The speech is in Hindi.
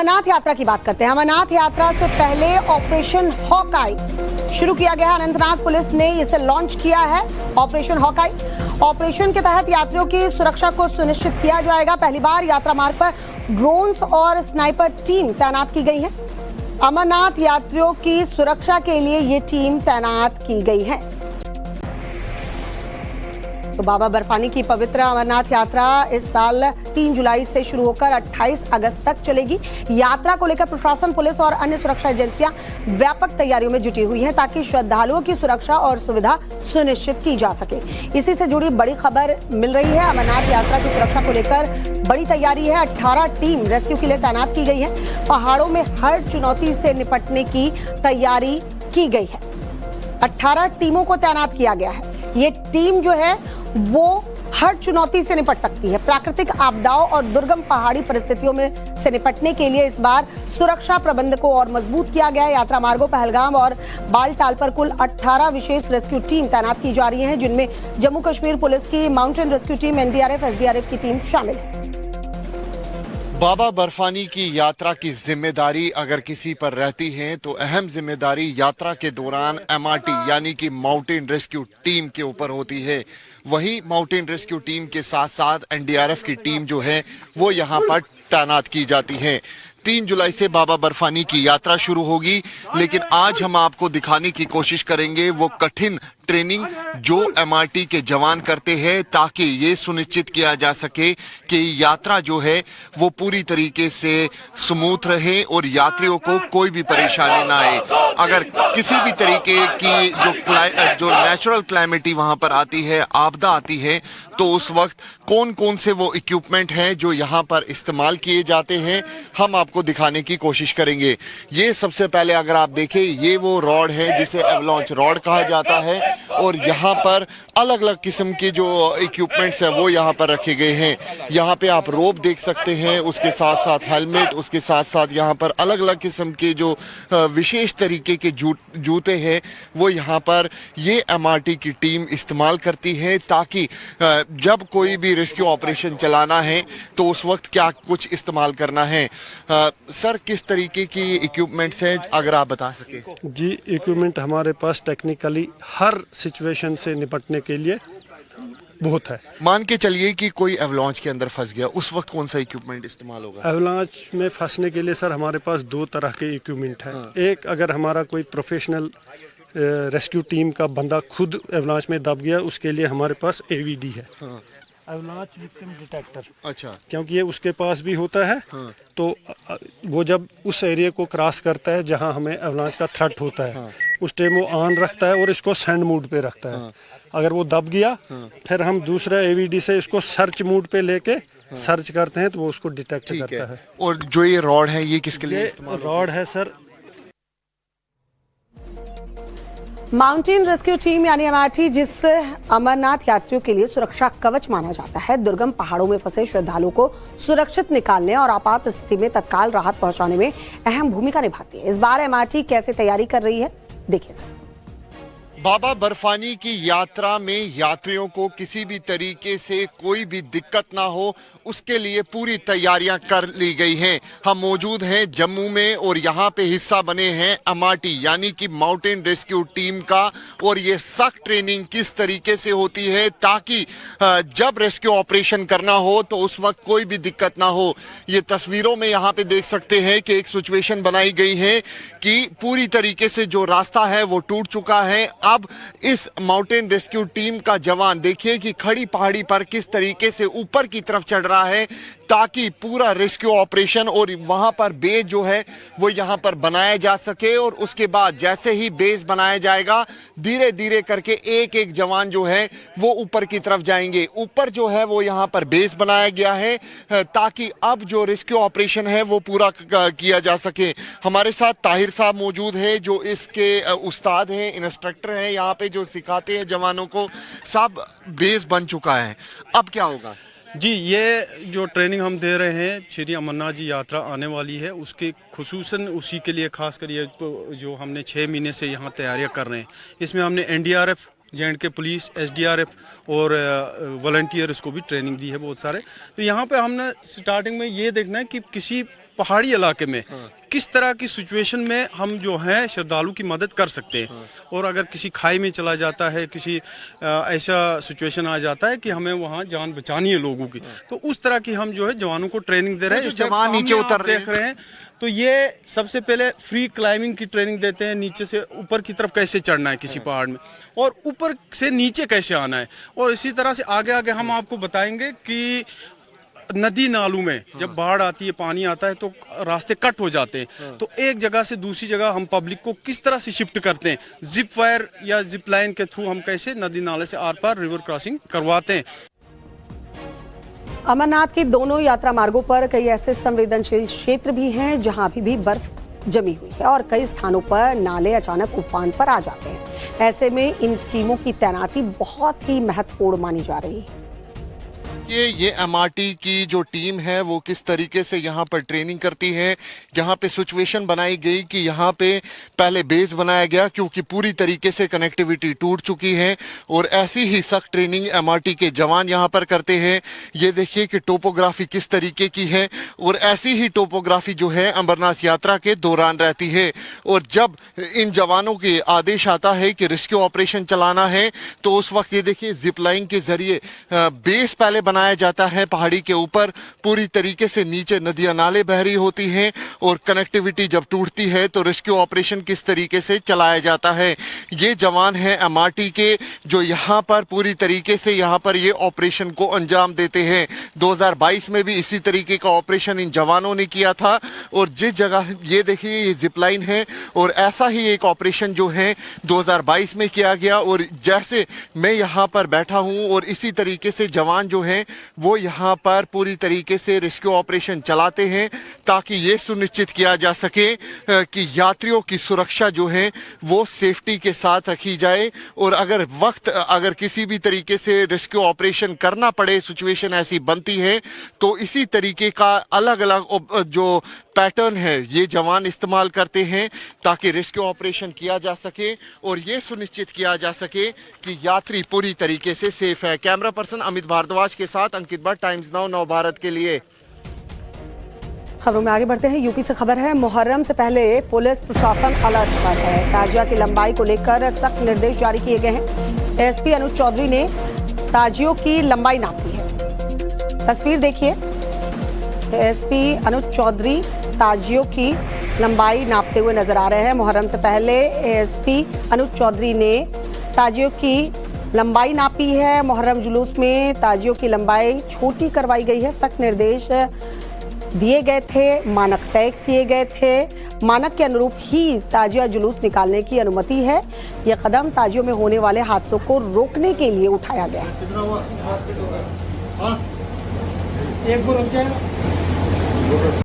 अमरनाथ यात्रा की बात करते हैं। अमरनाथ यात्रा से पहले ऑपरेशन हॉकाई शुरू किया गया है। अनंतनाग पुलिस ने इसे लॉन्च किया है, ऑपरेशन हॉकाई। ऑपरेशन के तहत यात्रियों की सुरक्षा को सुनिश्चित किया जाएगा। पहली बार यात्रा मार्ग पर ड्रोन्स और स्नाइपर टीम तैनात की गई है। अमरनाथ यात्रियों की सुरक्षा के लिए ये टीम तैनात की गई है। तो बाबा बर्फानी की पवित्र अमरनाथ यात्रा इस साल 3 जुलाई से शुरू होकर 28 अगस्त तक चलेगी। यात्रा को लेकर प्रशासन, पुलिस और अन्य सुरक्षा एजेंसियां व्यापक तैयारियों में जुटी हुई हैं ताकि श्रद्धालुओं की सुरक्षा और सुविधा सुनिश्चित की जा सके। इसी से जुड़ी बड़ी खबर मिल रही है। अमरनाथ यात्रा की सुरक्षा को लेकर बड़ी तैयारी है। 18 टीम रेस्क्यू के लिए तैनात की गई है। पहाड़ों में हर चुनौती से निपटने की तैयारी की गई है। 18 टीमों को तैनात किया गया है। ये टीम जो है वो हर चुनौती से निपट सकती है। प्राकृतिक आपदाओं और दुर्गम पहाड़ी परिस्थितियों में से निपटने के लिए इस बार सुरक्षा प्रबंध को और मजबूत किया गया है। यात्रा मार्गों, पहलगाम और बालटाल पर कुल 18 विशेष रेस्क्यू टीम तैनात की जा रही हैं, जिनमें जम्मू कश्मीर पुलिस की mountain rescue team, NDRF, SDRF की टीम शामिल है। बाबा बर्फानी की यात्रा की जिम्मेदारी अगर किसी पर रहती है तो अहम जिम्मेदारी यात्रा के दौरान एमआरटी यानी कि माउंटेन रेस्क्यू टीम के ऊपर होती है। वही माउंटेन रेस्क्यू टीम के साथ साथ एनडीआरएफ की टीम जो है वो यहाँ पर तैनात की जाती है। 3 जुलाई से बाबा बर्फानी की यात्रा शुरू होगी, लेकिन आज हम आपको दिखाने की कोशिश करेंगे वो कठिन ट्रेनिंग जो एमआरटी के जवान करते हैं ताकि ये सुनिश्चित किया जा सके कि यात्रा जो है वो पूरी तरीके से स्मूथ रहे और यात्रियों को कोई भी परेशानी ना आए। अगर किसी भी तरीके की जो नेचुरल क्लाइमेटी वहां पर आती है, आपदा आती है, तो उस वक्त कौन कौन से वो इक्विपमेंट हैं जो यहाँ पर इस्तेमाल किए जाते हैं हम आपको दिखाने की कोशिश करेंगे। ये सबसे पहले अगर आप देखें, ये वो रॉड है जिसे एवलांच रॉड कहा जाता है और यहाँ पर अलग अलग किस्म के जो इक्विपमेंट्स हैं वो यहाँ पर रखे गए हैं। यहाँ पे आप रोप देख सकते हैं, उसके साथ साथ हेलमेट, उसके साथ साथ यहाँ पर अलग अलग किस्म के जो विशेष तरीके के जूते हैं वो यहाँ पर ये एमआरटी की टीम इस्तेमाल करती है ताकि जब कोई भी रेस्क्यू ऑपरेशन चलाना है तो उस वक्त क्या कुछ इस्तेमाल करना है। सर, किस तरीके की इक्विपमेंट्स हैं अगर आप बता सकें। जी, इक्विपमेंट हमारे पास टेक्निकली हर सिचुएशन से निपटने के लिए बहुत है। मान के चलिए कि कोई एवलांच के अंदर फंस गया, उस वक्त कौन सा इक्विपमेंट इस्तेमाल होगा? एवलांच में फंसने के लिए सर हमारे पास 2 तरह के इक्विपमेंट हैं। एक, अगर हमारा कोई प्रोफेशनल रेस्क्यू टीम का बंदा खुद एवलांच में दब गया, उसके लिए हमारे पास एवीडी है, एवलांच विक्टिम डिटेक्टर। अच्छा, क्योंकि ये उसके पास भी होता है। तो वो जब उस एरिया को क्रॉस करता है जहां हमें एवलांच का थ्रेट होता है, उस टाइम वो ऑन रखता है और इसको सेंड मोड पे रखता है। अगर वो दब गया फिर हम दूसरा एवीडी से इसको सर्च मोड पे लेके सर्च करते हैं तो वो उसको डिटेक्ट करता है। और जो ये रॉड है ये किसके लिए इस्तेमाल होता है? रॉड है सर माउंटेन रेस्क्यू टीम यानी एमआरटी, जिस अमरनाथ यात्रियों के लिए सुरक्षा कवच माना जाता है। दुर्गम पहाड़ों में फंसे श्रद्धालुओं को सुरक्षित निकालने और आपात स्थिति में तत्काल राहत पहुंचाने में अहम भूमिका निभाती है। इस बार एमआरटी कैसे तैयारी कर रही है, देखिए सर। बाबा बर्फानी की यात्रा में यात्रियों को किसी भी तरीके से कोई भी दिक्कत ना हो, उसके लिए पूरी तैयारियां कर ली गई हैं। हम मौजूद हैं जम्मू में और यहाँ पे हिस्सा बने हैं एमआरटी यानी कि माउंटेन रेस्क्यू टीम का। और ये सख्त ट्रेनिंग किस तरीके से होती है ताकि जब रेस्क्यू ऑपरेशन करना हो तो उस वक्त कोई भी दिक्कत ना हो। ये तस्वीरों में यहाँ पे देख सकते हैं कि एक सिचुएशन बनाई गई है कि पूरी तरीके से जो रास्ता है वो टूट चुका है। अब इस माउंटेन रेस्क्यू टीम का जवान देखिए कि खड़ी पहाड़ी पर किस तरीके से ऊपर की तरफ चढ़ रहा है ताकि पूरा रेस्क्यू ऑपरेशन और वहां पर बेस जो है वो यहां पर बनाया जा सके। और उसके बाद जैसे ही बेस बनाया जाएगा, धीरे धीरे करके एक एक जवान जो है वो ऊपर की तरफ जाएंगे। ऊपर जो है वो यहां पर बेस बनाया गया है ताकि अब जो रेस्क्यू ऑपरेशन है वो पूरा किया जा सके। हमारे साथ ताहिर साहब मौजूद है जो इसके उस्ताद हैं, इंस्ट्रक्टर हैं, यहाँ पे जो सिखाते हैं जवानों को। साहब, बेस बन चुका है, अब क्या होगा? जी, ये जो ट्रेनिंग हम दे रहे हैं, श्री अमरनाथ जी यात्रा आने वाली है, उसके खुसूसन उसी के लिए खास कर ये जो हमने 6 महीने से यहाँ तैयारियाँ कर रहे हैं। इसमें हमने एनडीआरएफ, जे&के पुलिस, एसडीआरएफ और वॉलंटियर्स को भी ट्रेनिंग दी है बहुत सारे। तो यहाँ पे हमने स्टार्टिंग में ये देखना है कि किसी पहाड़ी इलाके में किस तरह की सिचुएशन में हम जो है श्रद्धालु की मदद कर सकते हैं। और अगर किसी खाई में चला जाता है, किसी ऐसा सिचुएशन आ जाता है कि हमें वहाँ जान बचानी है लोगों की, तो उस तरह की हम जो है जवानों को ट्रेनिंग दे रहे हैं। जवान नीचे उतर देख रहे हैं तो ये सबसे पहले फ्री क्लाइंबिंग की ट्रेनिंग देते हैं, नीचे से ऊपर की तरफ कैसे चढ़ना है किसी पहाड़ में, और ऊपर से नीचे कैसे आना है। और इसी तरह से आगे आगे हम आपको बताएंगे कि नदी नालों में जब बाढ़ आती है, पानी आता है, तो रास्ते कट हो जाते हैं, तो एक जगह से दूसरी जगह हम पब्लिक को किस तरह से शिफ्ट करते हैं, जिप वायर या जिप लाइन के थ्रू हम कैसे नदी नाले से आर पार रिवर क्रॉसिंग करवाते हैं। अमरनाथ के दोनों यात्रा मार्गों पर कई ऐसे संवेदनशील क्षेत्र भी हैं जहां अभी भी बर्फ जमी हुई है और कई स्थानों पर नाले अचानक उफान पर आ जाते हैं। ऐसे में इन टीमों की तैनाती बहुत ही महत्वपूर्ण मानी जा रही है। ये एमआरटी की जो टीम है वो किस तरीके से यहाँ पर ट्रेनिंग करती है। यहाँ पे सिचुएशन बनाई गई कि यहाँ पे पहले बेस बनाया गया क्योंकि पूरी तरीके से कनेक्टिविटी टूट चुकी है, और ऐसी ही सख्त ट्रेनिंग एमआरटी के जवान यहाँ पर करते हैं। ये देखिए कि टोपोग्राफी किस तरीके की है, और ऐसी ही टोपोग्राफी जो है अमरनाथ यात्रा के दौरान रहती है। और जब इन जवानों के आदेश आता है कि रेस्क्यू ऑपरेशन चलाना है, तो उस वक्त ये देखिए जिप लाइन के जरिए बेस पहले बनाया जाता है पहाड़ी के ऊपर, पूरी तरीके से नीचे नदियां नाले बह रही होती हैं, और कनेक्टिविटी जब टूटती है तो रेस्क्यू ऑपरेशन किस तरीके से चलाया जाता है। ये जवान हैं एमआरटी के जो यहाँ पर पूरी तरीके से यहाँ पर ये ऑपरेशन को अंजाम देते हैं। 2022 में भी इसी तरीके का ऑपरेशन इन जवानों ने किया था, और जिस जगह ये देखिए ये जिप लाइन है, और ऐसा ही एक ऑपरेशन जो है 2022 में किया गया। और जैसे मैं यहाँ पर बैठा हूँ और इसी तरीके से जवान जो है वो यहाँ पर पूरी तरीके से रेस्क्यू ऑपरेशन चलाते हैं, ताकि ये सुनिश्चित किया जा सके कि यात्रियों की सुरक्षा जो है वो सेफ्टी के साथ रखी जाए। और अगर किसी भी तरीके से रेस्क्यू ऑपरेशन करना पड़े, सिचुएशन ऐसी बनती है, तो इसी तरीके का अलग अलग जो पैटर्न है ये जवान इस्तेमाल करते हैं, ताकि रेस्क्यू ऑपरेशन किया जा सके और ये सुनिश्चित किया जा सके कि यात्री पूरी तरीके से सेफ है। कैमरा पर्सन अमित भारद्वाज के साथ अंकित भट्ट, टाइम्स नाउ नव भारत के लिए। खबरों में आगे बढ़ते हैं। यूपी से खबर है, मुहर्रम से पहले पुलिस प्रशासन अलर्ट पर है। ताजिया की लंबाई को लेकर सख्त निर्देश जारी किए गए हैं। एसपी अनुज चौधरी ने ताजियों की लंबाई नापी है। तस्वीर देखिए, एसपी अनुज चौधरी ताजियों की लंबाई नापते हुए नजर आ रहे हैं। मुहर्रम से पहले एसपी अनुज चौधरी ने ताजियों की लंबाई नापी है। मुहर्रम जुलूस में ताजियों की लंबाई छोटी करवाई गई है। सख्त निर्देश दिए गए थे, मानक तय किए गए थे। मानक के अनुरूप ही ताजिया जुलूस निकालने की अनुमति है। यह कदम ताजियों में होने वाले हादसों को रोकने के लिए उठाया गया है।